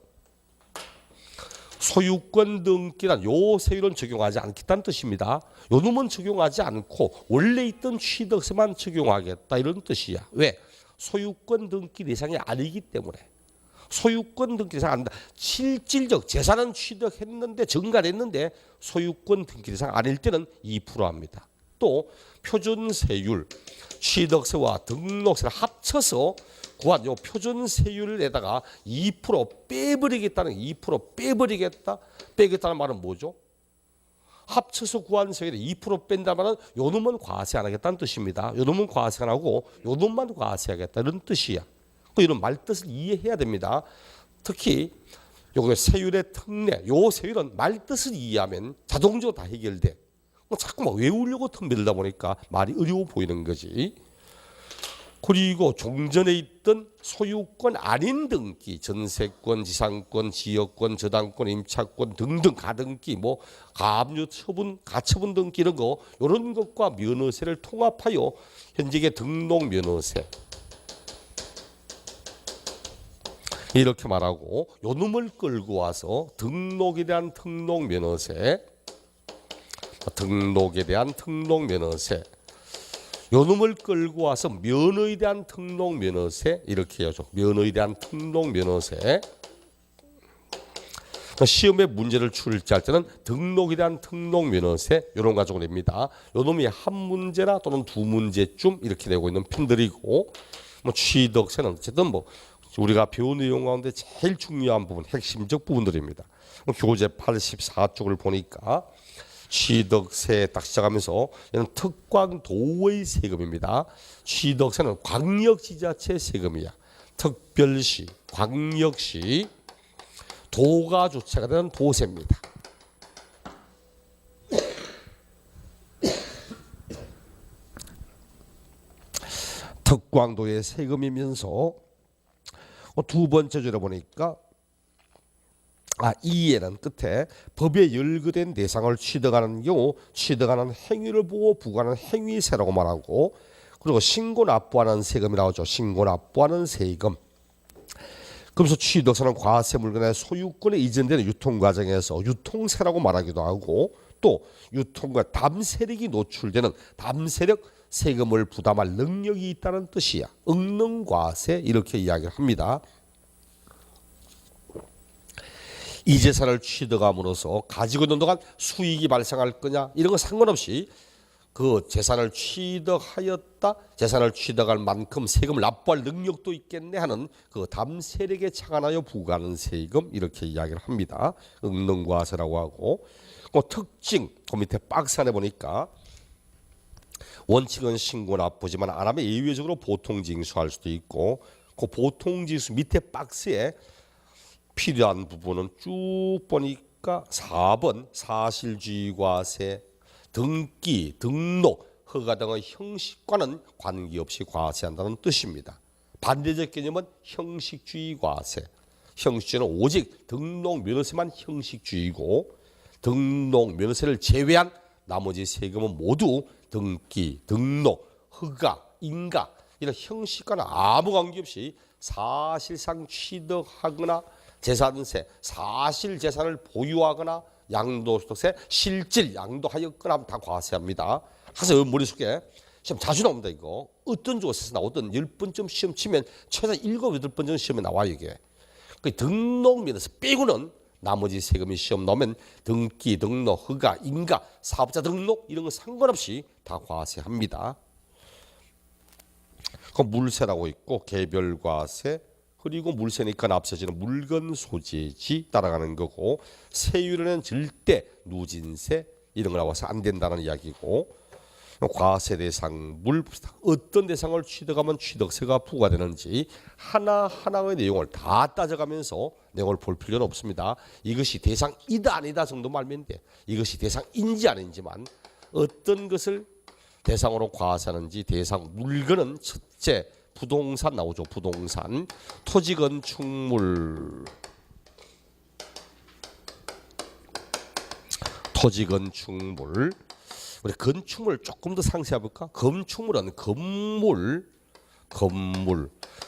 소유권 등기란 요 세율은 적용하지 않겠다는 뜻입니다. 요 놈은 적용하지 않고 원래 있던 취득세만 적용하겠다 이런 뜻이야. 왜? 소유권 등기 대상이 아니기 때문에. 소유권 등기 대상 아니다. 실질적 재산은 취득했는데 증가됐는데 소유권 등기 대상 아닐 때는 2% 합니다. 또 표준세율, 취득세와 등록세를 합쳐서 구한 요 표준세율에다가 2% 빼버리겠다는 2% 빼버리겠다. 빼겠다는 말은 뭐죠? 합쳐서 구한 세율에 2% 뺀다면 요 놈은 과세 안 하겠다는 뜻입니다. 요 놈은 과세 안 하고 요 놈만 과세하겠다 이런 뜻이야. 이런 말뜻을 이해해야 됩니다. 특히 요거 세율의 특례, 요 세율은 말뜻을 이해하면 자동적으로 다 해결돼. 자꾸 막 외우려고 덤비다 보니까 말이 어려워 보이는 거지. 그리고 종전에 있던 소유권 아닌 등기, 전세권, 지상권, 지역권, 저당권, 임차권 등등 가등기, 뭐 가압류 처분, 가처분 등기 이런 거 이런 것과 면허세를 통합하여 현직의 등록 면허세 이렇게 말하고 요 놈을 끌고 와서 등록에 대한 등록 면허세, 등록에 대한 등록 면허세. 요 놈을 끌고 와서 면허에 대한 등록 면허세 이렇게 해야죠. 면허에 대한 등록 면허세. 시험에 문제를 출제할 때는 등록에 대한 등록 면허세 이런 거 가지고 냅니다. 요 놈이 한 문제나 또는 두 문제쯤 이렇게 내고 있는 편들이고, 뭐 취득세는 어쨌든 뭐 우리가 배운 내용 가운데 제일 중요한 부분, 핵심적 부분들입니다. 교재 84쪽을 보니까 취득세 딱 시작하면서 얘는 특광도의 세금입니다. 취득세는 광역지자체 세금이야. 특별시, 광역시, 도가 주체가 되는 도세입니다. 특광도의 세금이면서 두 번째 줄에 보니까 이에는 끝에 법에 열거된 대상을 취득하는 경우 취득하는 행위를 보고 부과하는 행위세라고 말하고, 그리고 신고 납부하는 세금이 나오죠. 신고 납부하는 세금. 그래서 취득세는 과세 물건의 소유권에 이전되는 유통 과정에서 유통세라고 말하기도 하고, 또 유통과 담세력이 노출되는 담세력 세금을 부담할 능력이 있다는 뜻이야. 응능과세 이렇게 이야기를 합니다. 이 재산을 취득함으로써 가지고 있는 동안 수익이 발생할 거냐 이런 거 상관없이 그 재산을 취득하였다, 재산을 취득할 만큼 세금을 납부할 능력도 있겠네 하는 그 담세력에 착안하여 부과하는 세금 이렇게 이야기를 합니다. 응능과세라고 하고, 그 특징 그 밑에 박스 안에 보니까 원칙은 신고 납부지만 안 하면 예외적으로 보통징수할 수도 있고, 그 보통징수 밑에 박스에 필요한 부분은 쭉 보니까 4번 사실주의과세, 등기, 등록, 허가 등의 형식과는 관계없이 과세한다는 뜻입니다. 반대적 개념은 형식주의과세. 형식주의는 오직 등록 면허세만 형식주의고, 등록 면허세를 제외한 나머지 세금은 모두 등기, 등록, 허가, 인가 이런 형식과는 아무 관계없이 사실상 취득하거나 재산세, 사실 재산을 보유하거나 양도소득세, 실질 양도하였거나 다 과세합니다. 그래서 머릿속에 시험 자주 나옵니다. 이거 어떤 조사에서 나오든 10번쯤 시험 치면 최소 7, 8번 정도 시험에 나와요. 이게 그 등록면에서 빼고는 나머지 세금이 시험 나오면 등기, 등록, 허가, 인가, 사업자 등록 이런 거 상관없이 다 과세합니다. 그 물세라고 있고 개별과세, 그리고 물세니까 납세지는 물건 소재지 따라가는 거고, 세율에는 절대 누진세 이런 거 나와서 안 된다는 이야기고, 과세 대상 물 어떤 대상을 취득하면 취득세가 부과되는지 하나하나의 내용을 다 따져가면서 내용을 볼 필요는 없습니다. 이것이 대상이다 아니다 정도만 알면 돼. 이것이 대상인지 아닌지만, 어떤 것을 대상으로 과세하는지, 대상 물건은 첫째 부동산 나오죠. 부동산, 토지 건축물, 토지 건축물. 우리 건축물 조금 더 상세해 볼까? 건축물은 건물,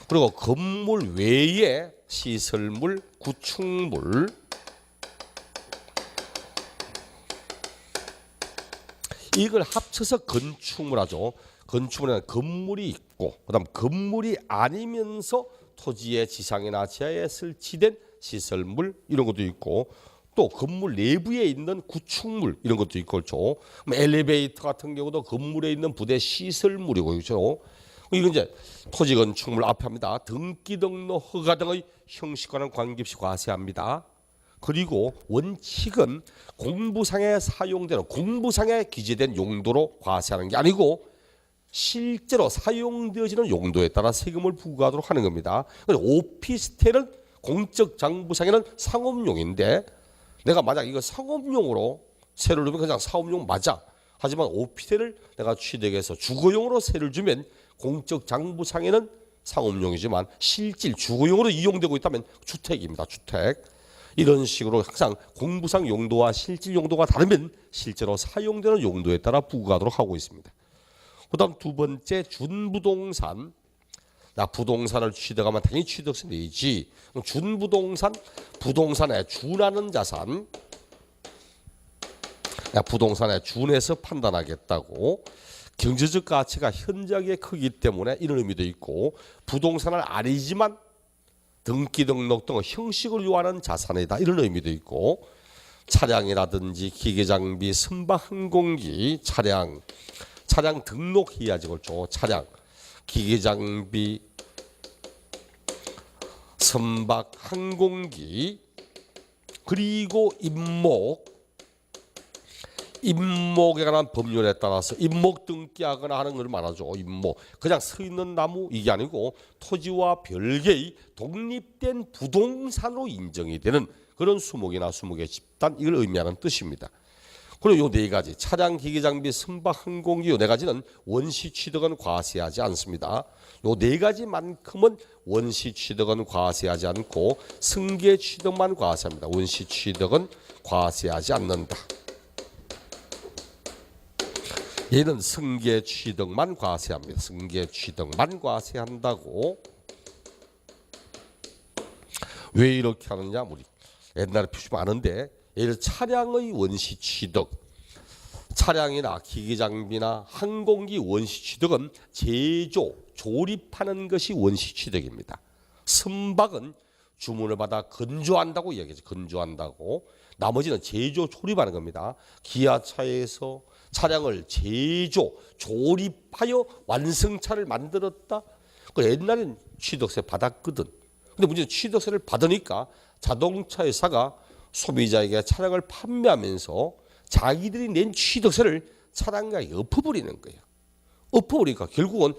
그리고 건물 외에 시설물, 구축물, 이걸 합쳐서 건축물 하죠. 건축물에는 건물이 있고, 그다음 건물이 아니면서 토지의 지상이나 지하에 설치된 시설물 이런 것도 있고, 또 건물 내부에 있는 구축물 이런 것도 있고, 그렇죠. 엘리베이터 같은 경우도 건물에 있는 부대 시설물이고, 그렇죠. 이건 이제 토지 건축물 앞에 합니다. 등기 등록 허가 등의 형식과는 관계없이 과세합니다. 그리고 원칙은 공부상에 사용되는, 공부상에 기재된 용도로 과세하는 게 아니고 실제로 사용되어지는 용도에 따라 세금을 부과하도록 하는 겁니다. 오피스텔은 공적 장부상에는 상업용인데, 내가 만약 이거 상업용으로 세를 주면 그냥 사업용 맞아. 하지만 오피스텔을 내가 취득해서 주거용으로 세를 주면 공적 장부상에는 상업용이지만 실질 주거용으로 이용되고 있다면 주택입니다. 주택. 이런 식으로 항상 공부상 용도와 실질 용도가 다르면 실제로 사용되는 용도에 따라 부과하도록 하고 있습니다. 그 다음 두 번째 준부동산. 나 부동산을 취득하면 당연히 취득세 내지. 준부동산, 부동산에 준하는 자산, 부동산에 준해서 판단하겠다고. 경제적 가치가 현저하게 크기 때문에 이런 의미도 있고, 부동산은 아니지만 등기 등록 등 형식을 요하는 자산이다 이런 의미도 있고, 차량이라든지 기계장비, 선박, 항공기, 차량 등록해야지, 그렇죠. 차량, 기계장비, 선박, 항공기, 그리고 임목에 관한 법률에 따라서 임목 등기하거나 하는 걸 말하죠. 임목, 그냥 서 있는 나무 이게 아니고 토지와 별개의 독립된 부동산으로 인정이 되는 그런 수목이나 수목의 집단, 이걸 의미하는 뜻입니다. 그리고 요 네 가지, 차량, 기계장비, 선박, 항공기, 요 네 가지는 원시 취득은 과세하지 않습니다. 요 네 가지만큼은 원시 취득은 과세하지 않고 승계 취득만 과세합니다. 원시 취득은 과세하지 않는다. 얘는 승계 취득만 과세합니다. 승계 취득만 과세한다고. 왜 이렇게 하느냐? 우리 옛날에 표시 많은데, 예를 들어 차량의 원시 취득, 차량이나 기계장비나 항공기 원시 취득은 제조, 조립하는 것이 원시 취득입니다. 선박은 주문을 받아 건조한다고 이야기하죠. 건조한다고. 나머지는 제조, 조립하는 겁니다. 기아차에서 차량을 제조, 조립하여 완성차를 만들었다. 그 옛날엔 취득세 받았거든. 근데 문제는 취득세를 받으니까 자동차 회사가 소비자에게 차량을 판매하면서 자기들이 낸 취득세를 차량가에 엎어버리는 거예요. 엎어버리니까 결국은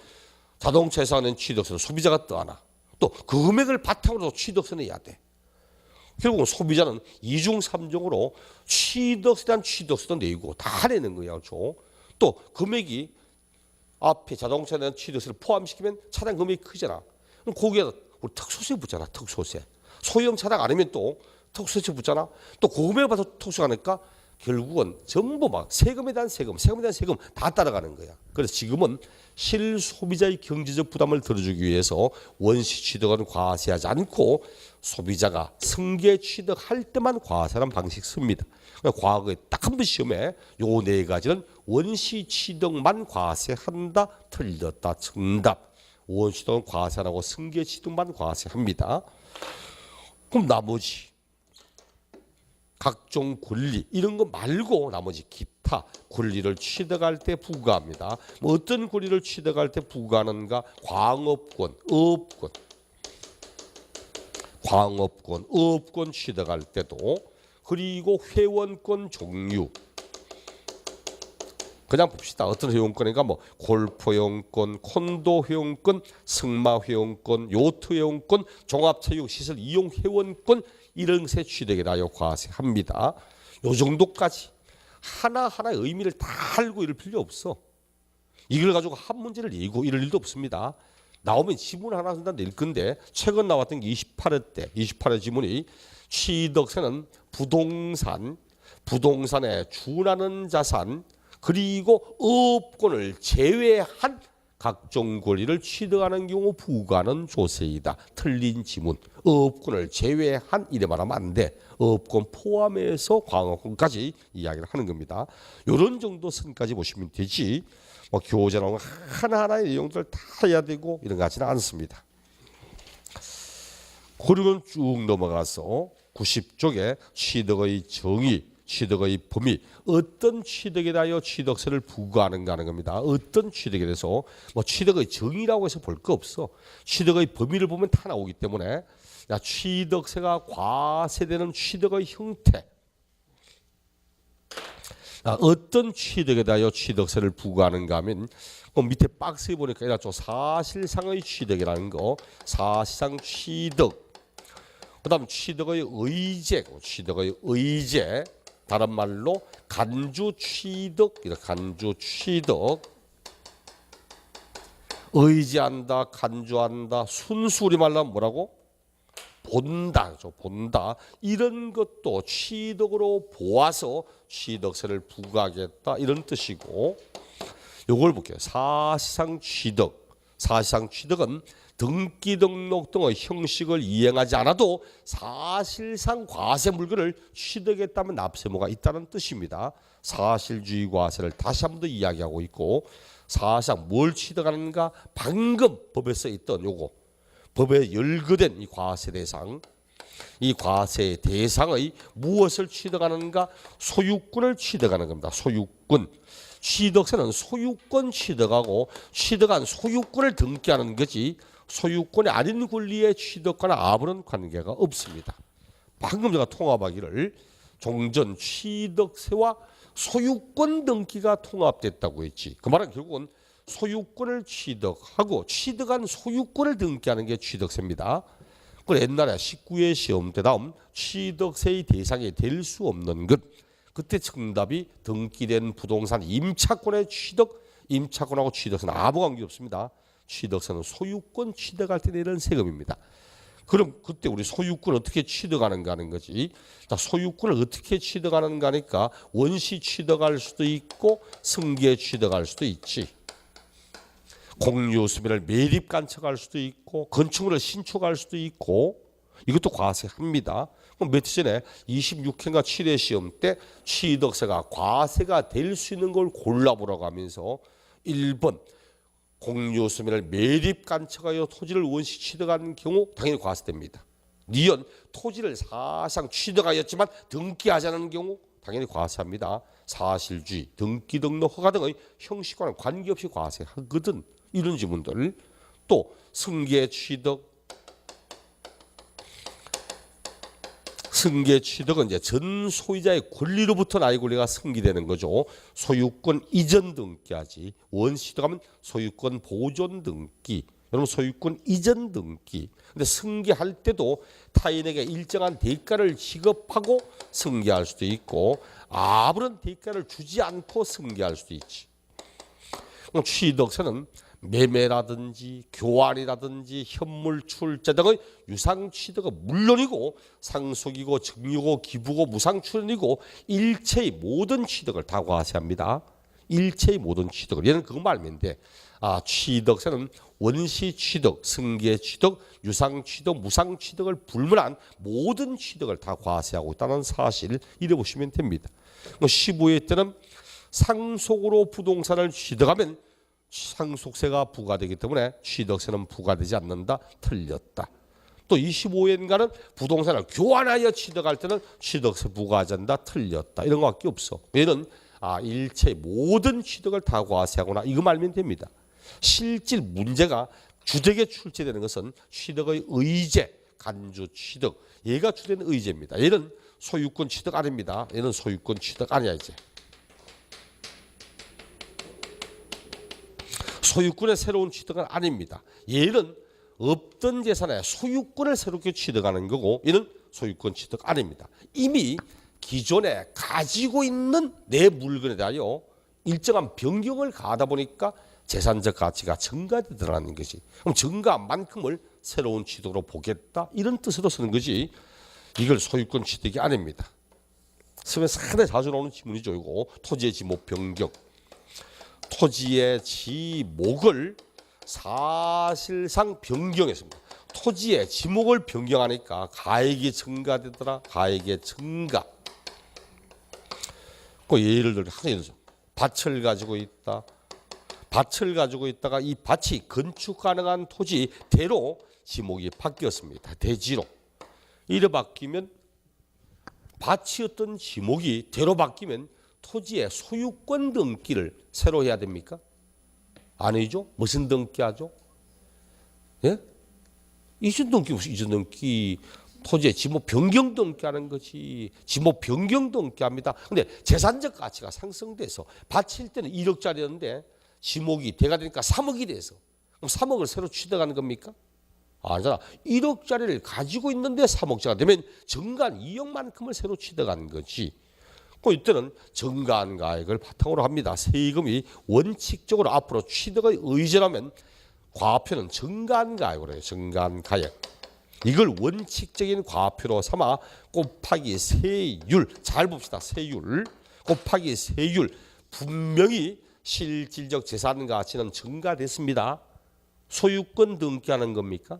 자동차 회사가 낸 취득세를 소비자가 떠안아. 또 그 금액을 바탕으로 취득세 내야 돼. 결국은 소비자는 이중 삼중으로 취득세에 대한 취득세도 내고 다 내는 거예요. 그렇죠? 또 금액이 앞에 자동차에 대한 취득세를 포함시키면 차량 금액이 크잖아. 그럼 거기에다 우리 특소세 붙잖아. 특소세. 소형 차량 아니면 또 특소세 붙잖아. 또 그 금액을 받아서 특수가 내니까 결국은 전부 막 세금에 대한 세금에 대한 세금 다 따라가는 거야. 그래서 지금은 실소비자의 경제적 부담을 덜어주기 위해서 원시 취득은 과세하지 않고 소비자가 승계 취득할 때만 과세하는 방식 씁니다. 과거에 딱 한 번 시험에 요 네 가지는 원시 취득만 과세한다. 틀렸다. 정답. 원시 취득은 과세 안 하고 승계 취득만 과세합니다. 그럼 나머지 각종 권리 이런 거 말고 나머지 기타 권리를 취득할 때 부과합니다. 뭐 어떤 권리를 취득할 때 부과하는가? 광업권, 업권 취득할 때도, 그리고 회원권 종류. 그냥 봅시다. 어떤 회원권인가? 뭐 골프 회원권, 콘도 회원권, 승마 회원권, 요트 회원권, 종합체육시설 이용 회원권 이런 세 취득에 대하여 과세합니다. 요 정도까지 하나하나의 의미를 다 알고 이럴 필요 없어. 이걸 가지고 한 문제를 내고 이럴 일도 없습니다. 나오면 지문 하나 쓴다 낼 건데 최근 나왔던 게 28회 지문이 취득세는 부동산에 준하는 자산 그리고 업권을 제외한 각종 권리를 취득하는 경우 부과하는 조세이다. 틀린 지문. 업권을 제외한 이래 말하면 안 돼. 업권 포함해서 광업권까지 이야기를 하는 겁니다. 이런 정도 선까지 보시면 되지. 뭐 교재 나오는 하나하나의 내용들 다 해야 되고 이런 거 하지는 않습니다. 그러면 쭉 넘어가서 90쪽에 취득의 정의, 취득의 범위, 어떤 취득에 대하여 취득세를 부과하는가 하는 겁니다. 어떤 취득에 대해서 뭐 취득의 정의라고 해서 볼 거 없어. 취득의 범위를 보면 다 나오기 때문에 취득세가 과세되는 취득의 형태, 어떤 취득에 대하여 취득세를 부과하는가 하면 밑에 박스에 보니까 이렇죠. 사실상의 취득이라는 거, 사실상 취득. 그다음 취득의 의제, 다른 말로 간주 취득, 간주 취득, 의지한다, 간주한다, 순수 우리말로 뭐라고? 본다, 본다. 이런 것도 취득으로 보아서 취득세를 부과하겠다 이런 뜻이고, 요걸 볼게요. 사실상 취득은 등기 등록 등의 형식을 이행하지 않아도 사실상 과세 물건을 취득했다면 납세모가 있다는 뜻입니다. 사실주의 과세를 다시 한 번 더 이야기하고 있고, 사실상 뭘 취득하는가? 방금 법에 써 있던 요거, 법에 열거된 이 과세 대상, 이 과세 대상의 무엇을 취득하는가? 소유권을 취득하는 겁니다. 소유권. 취득세는 소유권 취득하고 취득한 소유권을 등기하는 거지 소유권이 아닌 권리의 취득과는 아무런 관계가 없습니다. 방금 제가 통합하기를 종전 취득세와 소유권 등기가 통합됐다고 했지. 그 말은 결국은 소유권을 취득하고 취득한 소유권을 등기하는 게 취득세입니다. 그 옛날에 19회 시험 때 다음 취득세의 대상이 될 수 없는 것, 그때 정답이 등기된 부동산 임차권의 취득, 임차권하고 취득세는 아무 관계 없습니다. 취득세는 소유권 취득할 때 내는 세금입니다. 그럼 그때 우리 소유권 어떻게 취득하는가 하는 거지. 소유권을 어떻게 취득하는가 하니까 원시 취득할 수도 있고 승계 취득할 수도 있지. 공유수면을 매립 간척할 수도 있고 건축물을 신축할 수도 있고 이것도 과세합니다. 그럼 며칠 전에 26회인가 7회 시험 때 취득세가 과세가 될 수 있는 걸 골라보라고 하면서 1번 공유수면을 매립 간척하여 토지를 원시 취득한 경우 당연히 과세됩니다. 니은 토지를 사실상 취득하였지만 등기하지 않은 경우 당연히 과세합니다. 사실주의, 등기 등록 허가 등의 형식과는 관계없이 과세하거든. 이런 지문들. 또 승계 취득은 이제 전 소유자의 권리로부터 나의 권리가 승계되는 거죠. 소유권 이전 등기하지. 원시 취득하면 소유권 보존 등기. 여러분 소유권 이전 등기. 근데 승계할 때도 타인에게 일정한 대가를 지급하고 승계할 수도 있고 아무런 대가를 주지 않고 승계할 수도 있지. 취득세는 매매라든지 교환이라든지 현물 출자 등의 유상 취득은 물론이고 상속이고 증여고 기부고 무상 출연이고 일체의 모든 취득을 다 과세합니다. 일체의 모든 취득을. 얘는 그거 말인데 취득세는 원시 취득, 승계 취득, 유상 취득, 무상 취득을 불문한 모든 취득을 다 과세하고 있다는 사실을 잊어보시면 됩니다. 15회 때는 상속으로 부동산을 취득하면 상속세가 부과되기 때문에 취득세는 부과되지 않는다. 틀렸다. 또 25회인가는 부동산을 교환하여 취득할 때는 취득세 부과하지 않는다. 틀렸다. 이런 것밖에 없어. 얘는 일체 모든 취득을 다 과세하거나 이거 말면 됩니다. 실질 문제가 주택에 출제되는 것은 취득의 의제, 간주 취득, 얘가 주된 의제입니다. 얘는 소유권 취득 아닙니다. 얘는 소유권 취득 아니야 이제. 소유권의 새로운 취득은 아닙니다. 얘는 없던 재산의 소유권을 새롭게 취득하는 거고 얘는 소유권 취득 아닙니다. 이미 기존에 가지고 있는 내 물건에 대하여 일정한 변경을 가하다 보니까 재산적 가치가 증가되더라는 것이. 그럼 증가한 만큼을 새로운 취득으로 보겠다 이런 뜻으로 쓰는 거지 이걸 소유권 취득이 아닙니다. 쓰면 상당히 자주 나오는 지문이죠. 이거 토지의 지목 변경. 토지의 지목을 사실상 변경했습니다. 토지의 지목을 변경하니까 가액이 증가되더라. 가액의 증가. 그 예를 들어서 밭을 가지고 있다. 밭을 가지고 있다가 이 밭이 건축 가능한 토지대로 지목이 바뀌었습니다. 대지로. 이래 바뀌면 밭이었던 지목이 대로 바뀌면 토지의 소유권 등기를 새로 해야 됩니까? 아니죠. 무슨 등기 하죠? 예? 이전 등기 무슨 이전 등기 토지의 지목 변경 등기하는 거지. 지목 변경 등기합니다. 근데 재산적 가치가 상승돼서 밭일 때는 1억짜리였는데 지목이 대가 되니까 3억이 돼서 그럼 3억을 새로 취득하는 겁니까? 아니잖아. 1억짜리를 가지고 있는데 3억짜리가 되면 정간 2억만큼을 새로 취득하는 거지. 이때는 정가한 가액을 바탕으로 합니다. 세금이 원칙적으로 앞으로 취득의 의제라면 과표는 정가한 가액으로 해요. 정가한 가액. 이걸 원칙적인 과표로 삼아 곱하기 세율. 잘 봅시다. 세율. 곱하기 세율. 분명히 실질적 재산 가치는 증가됐습니다. 소유권 등기하는 겁니까?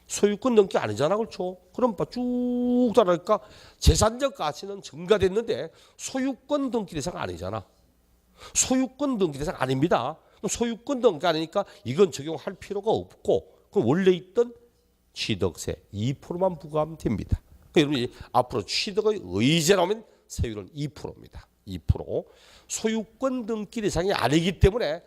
소유권 등기 아니잖아. 그렇죠? 그럼 쭉 따라니까 재산적 가치는 증가됐는데 소유권 등기 대상 아니잖아. 소유권 등기 대상 아닙니다. 소유권 등기 아니니까 이건 적용할 필요가 없고 그럼 원래 있던 취득세 2%만 부과하면 됩니다. 그러니까 여러분이 앞으로 취득의 의제라면 세율은 2%입니다. 2%. 소유권 등기 대상이 아니기 때문에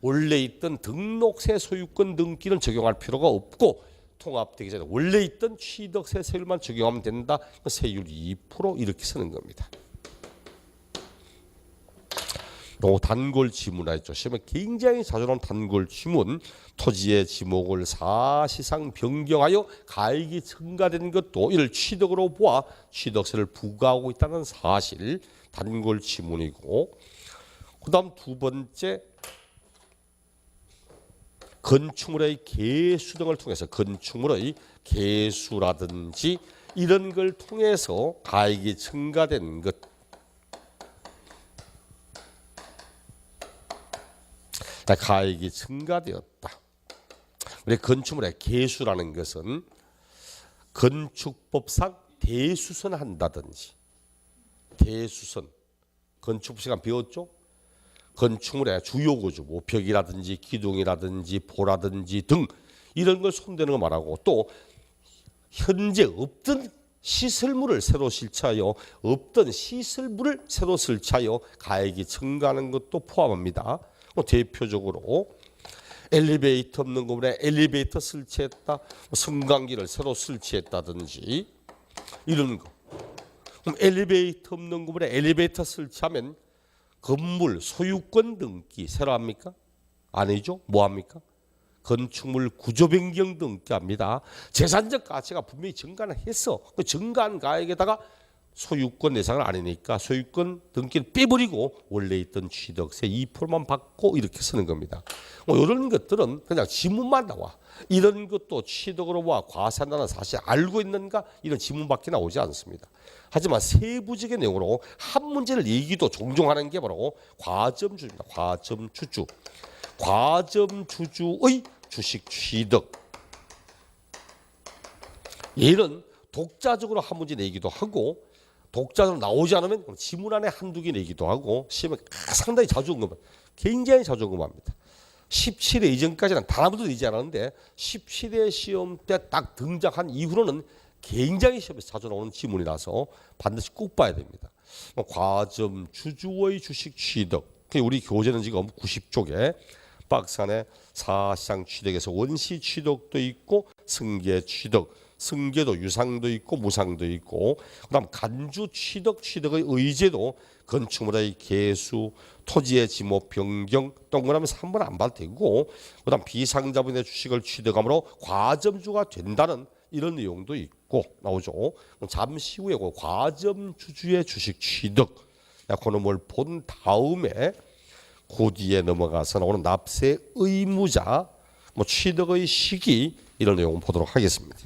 원래 있던 등록세 소유권 등기는 적용할 필요가 없고 통합되기 전에 원래 있던 취득세 세율만 적용하면 된다. 세율 2% 이렇게 쓰는 겁니다. 요 단골 지문 했죠. 시험에 굉장히 자주 나오는 단골 지문. 토지의 지목을 사실상 변경하여 가액이 증가되는 것도 이를 취득으로 보아 취득세를 부과하고 있다는 사실. 단골 지문이고 그다음 두 번째 건축물의 개수 등을 통해서 건축물의 개수라든지 이런 걸 통해서 가액이 증가된 것. 가액이 증가되었다. 우리 건축물의 개수라는 것은 건축법상 대수선 한다든지 대수선 건축 시간 배웠죠? 건축물의 주요 구조, 뭐 벽이라든지 기둥이라든지 보라든지 등 이런 걸 손대는 거 말하고 또 현재 없던 시설물을 새로 설치하여 없던 시설물을 새로 설치하여 가액이 증가하는 것도 포함합니다. 대표적으로 엘리베이터 없는 건물에 엘리베이터 설치했다, 승강기를 새로 설치했다든지 이런 거. 그럼 엘리베이터 없는 건물에 엘리베이터 설치하면 건물 소유권 등기 새로 합니까? 아니죠. 뭐 합니까? 건축물 구조 변경 등기합니다. 재산적 가치가 분명히 증가는 했어. 그 증가한 가액에다가 소유권 내상을 아니니까 소유권 등기를 빼버리고 원래 있던 취득세 2%만 받고 이렇게 쓰는 겁니다. 이런 것들은 그냥 지문만 나와. 이런 것도 취득으로와 과세한다는 사실 알고 있는가 이런 지문밖에 나오지 않습니다. 하지만 세부적인 내용으로 한 문제를 얘기도 종종 하는 게 바로 과점주주입니다. 과점주주. 과점주주의 주식 취득. 얘는 독자적으로 한 문제 내기도 하고 독자적으로 나오지 않으면 지문 안에 한두 개 내기도 하고 시험에 상당히 자주 언급합니다. 굉장히 자주 언급합니다. 17회 이전까지는 단 한 번도 내지 않았는데 17회 시험 때 딱 등장한 이후로는 굉장히 시험에서 자주 나오는 지문이라서 반드시 꼭 봐야 됩니다. 과점 주주의 주식 취득. 우리 교재는 지금 90쪽에 박스 안에 사시장 취득에서 원시 취득도 있고 승계 취득. 승계도 유상도 있고 무상도 있고 그다음 간주 취득의 의제도 건축물의 개수, 토지의 지모 변경 동그라미 3번 안 봐도 되고 그다음 비상자본의 주식을 취득함으로 과점주가 된다는 이런 내용도 있고 나오죠. 잠시 후에 그 과점주주의 주식 취득 그놈을 본 다음에 그 뒤에 넘어가서 나오는 납세 의무자 취득의 시기 이런 내용 보도록 하겠습니다.